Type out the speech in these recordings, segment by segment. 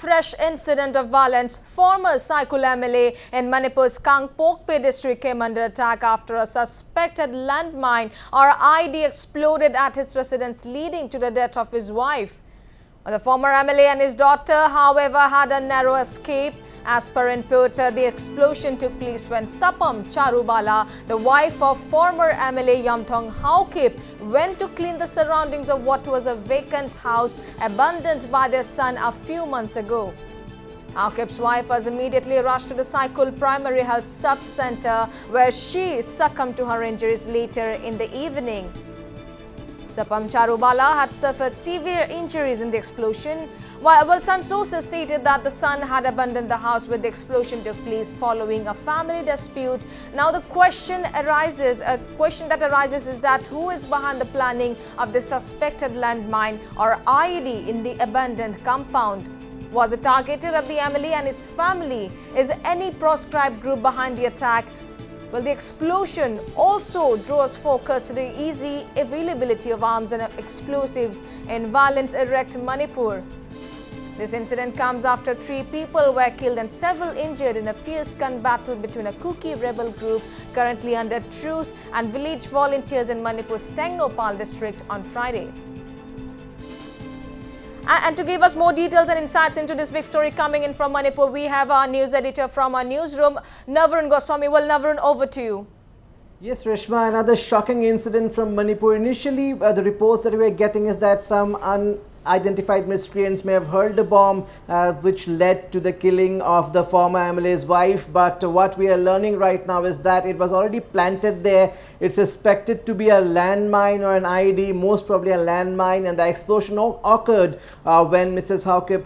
fresh incident of violence. Former Saikul MLA in Manipur's Kangpokpi district came under attack after a suspected landmine or IED exploded at his residence, leading to the death of his wife. The former MLA and his daughter, however, had a narrow escape. As per input, the explosion took place when Sapam Charubala, the wife of former MLA Yamthong Haokip, went to clean the surroundings of what was a vacant house abandoned by their son a few months ago. Haokip's wife was immediately rushed to the Saikul Primary Health Sub-Center, where she succumbed to her injuries later in the evening. Sapam Charubala had suffered severe injuries in the explosion, while some sources stated that the son had abandoned the house when the explosion took place following a family dispute. Now the question that arises is that who is behind the planning of the suspected landmine or IED in the abandoned compound? Was it targeted at the MLA and his family? Is any proscribed group behind the attack? Well, the explosion also draws focus to the easy availability of arms and explosives in violence-wrecked Manipur. This incident comes after 3 people were killed and several injured in a fierce gun battle between a Kuki rebel group currently under truce and village volunteers in Manipur's Tengnopal district on Friday. And to give us more details and insights into this big story coming in from Manipur, we have our news editor from our newsroom, Navarun Goswami. Well, Navarun, over to you. Yes, Reshma, another shocking incident from Manipur. Initially, the reports that we are getting is that some unidentified miscreants may have hurled a bomb which led to the killing of the former MLA's wife. But what we are learning right now is that it was already planted there. It's suspected to be a landmine or an IED, most probably a landmine. And the explosion occurred when Mrs. Haokip,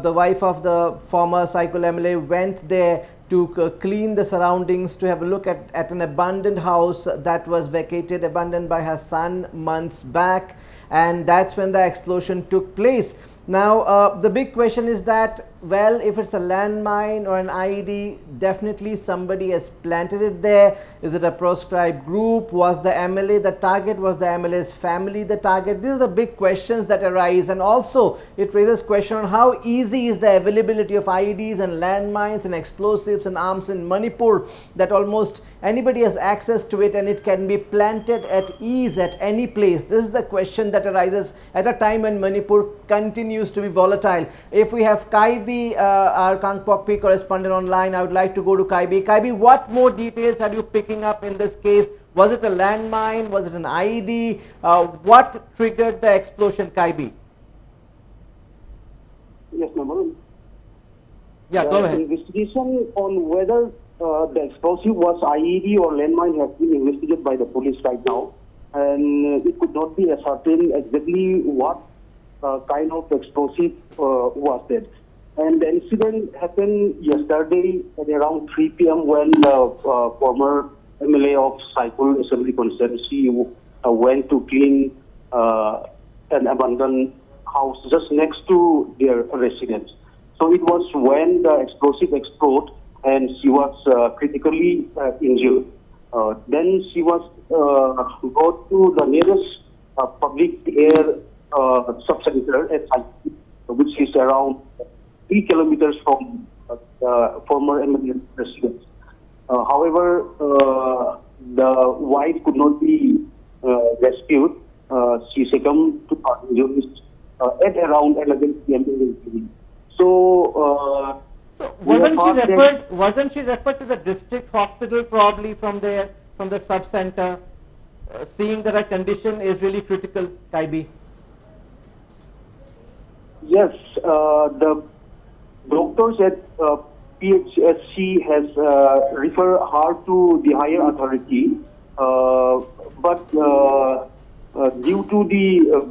the wife of the former Saikul MLA, went there to clean the surroundings, to have a look at an abandoned house that was vacated, abandoned by her son months back. And that's when the explosion took place. Now, the big question is that, well, if it's a landmine or an IED, definitely somebody has planted it there. Is it a proscribed group? Was the MLA the target? Was the MLA's family the target? These are the big questions that arise. And also, it raises question on how easy is the availability of IEDs and landmines and explosives and arms in Manipur, that almost anybody has access to it and it can be planted at ease at any place. This is the question that arises at a time when Manipur continues to be volatile. If we have Kaibi, our Kangpokpi correspondent online, I would like to go to Kaibi. Kaibi, what more details are you picking up in this case? Was it a landmine? Was it an IED? What triggered the explosion, Kaibi? Yes, Naman. Yeah, go ahead. The investigation on whether the explosive was IED or landmine has been investigated by the police right now, and it could not be ascertained exactly what kind of explosive was that. And the incident happened yesterday at around 3 p.m. when the former MLA of Saikul Assembly Constituency went to clean an abandoned house just next to their residence. So it was when the explosive exploded and she was critically injured. Then she was brought to the nearest public air sub-center at Saikul, which is around 3 kilometers from the former MLA residence. However, the wife could not be rescued. She succumbed to her injuries at around 11 p.m. in the evening. So wasn't she referred to the district hospital probably from the sub-center, seeing that her condition is really critical, Kaibi? Yes, the doctors at PHSC has referred her to the higher authority, but due to the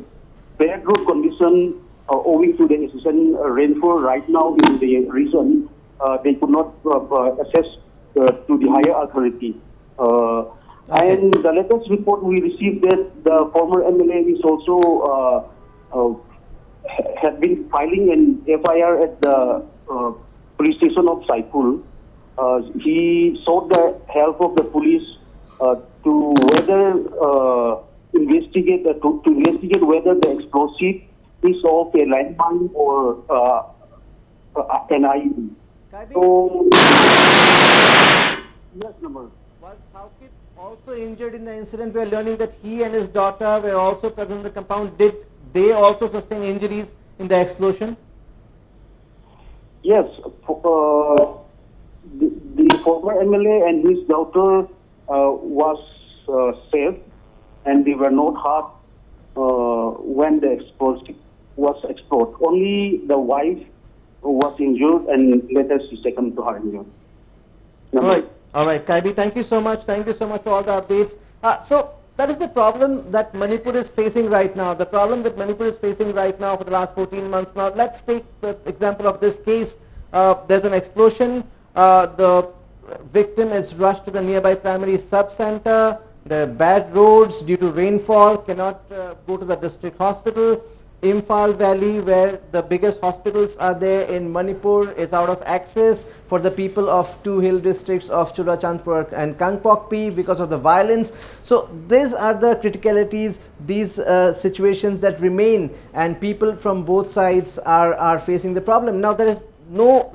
bad road condition owing to the incessant rainfall right now in the region, they could not access to the higher authority. Okay. And the latest report we received that the former MLA is also had been filing an FIR at the police station of Saikul. He sought the help of the police to whether investigate whether the explosive is of a landmine or an IED. Kaibi, So, yes, number. was Haokip also injured in the incident? We are learning that he and his daughter were also present in the compound. Did they also sustain injuries in the explosion? Yes, the former MLA and his daughter was safe, and they were not hurt when the explosive was exploded. Only the wife was injured, and later she's taken to her injured. All right, Kaibi, thank you so much. Thank you so much for all the updates. So that is the problem that Manipur is facing right now. The problem that Manipur is facing right now for the last 14 months now. Let's take the example of this case. There's an explosion. The victim is rushed to the nearby primary sub-center. The bad roads due to rainfall cannot go to the district hospital. Imphal Valley, where the biggest hospitals are there in Manipur, is out of access for the people of two hill districts of Churachandpur and Kangpokpi because of the violence. So these are the criticalities, these situations that remain, and people from both sides are facing the problem. Now there is no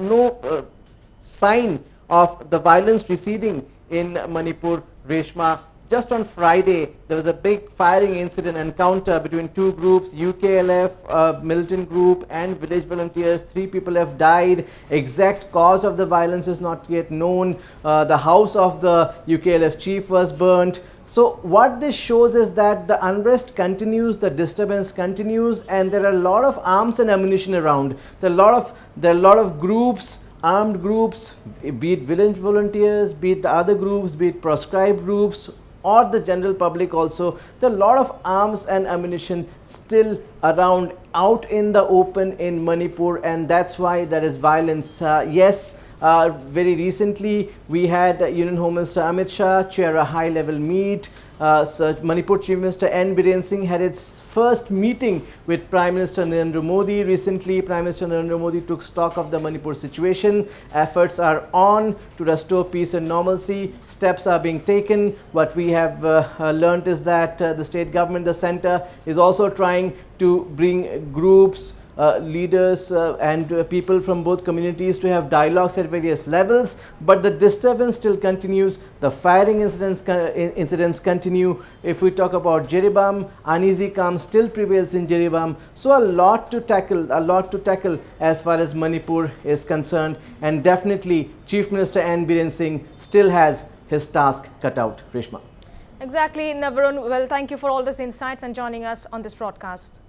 sign of the violence receding in Manipur, Reshma. Just on Friday, there was a big firing incident encounter between two groups, UKLF, militant group and village volunteers. 3 people have died. Exact cause of the violence is not yet known. The house of the UKLF chief was burnt. So what this shows is that the unrest continues, the disturbance continues, and there are a lot of arms and ammunition around. There are a lot of groups, armed groups, be it village volunteers, be it the other groups, be it proscribed groups, or the general public also. There are a lot of arms and ammunition still around out in the open in Manipur, and that's why there is violence. Very recently we had Union Home Minister Amit Shah chair a high-level meet. So Manipur Chief Minister N. Biren Singh had its first meeting with Prime Minister Narendra Modi. Recently, Prime Minister Narendra Modi took stock of the Manipur situation. Efforts are on to restore peace and normalcy. Steps are being taken. What we have learnt is that the state government, the centre, is also trying to bring groups, leaders and people from both communities to have dialogues at various levels, but the disturbance still continues. The firing incidents continue. If we talk about Jeribam, uneasy calm still prevails in Jeribam. So a lot to tackle as far as Manipur is concerned, and definitely Chief Minister N. Biren Singh still has his task cut out. Reshma. Exactly, Navarun. Well, thank you for all those insights and joining us on this broadcast.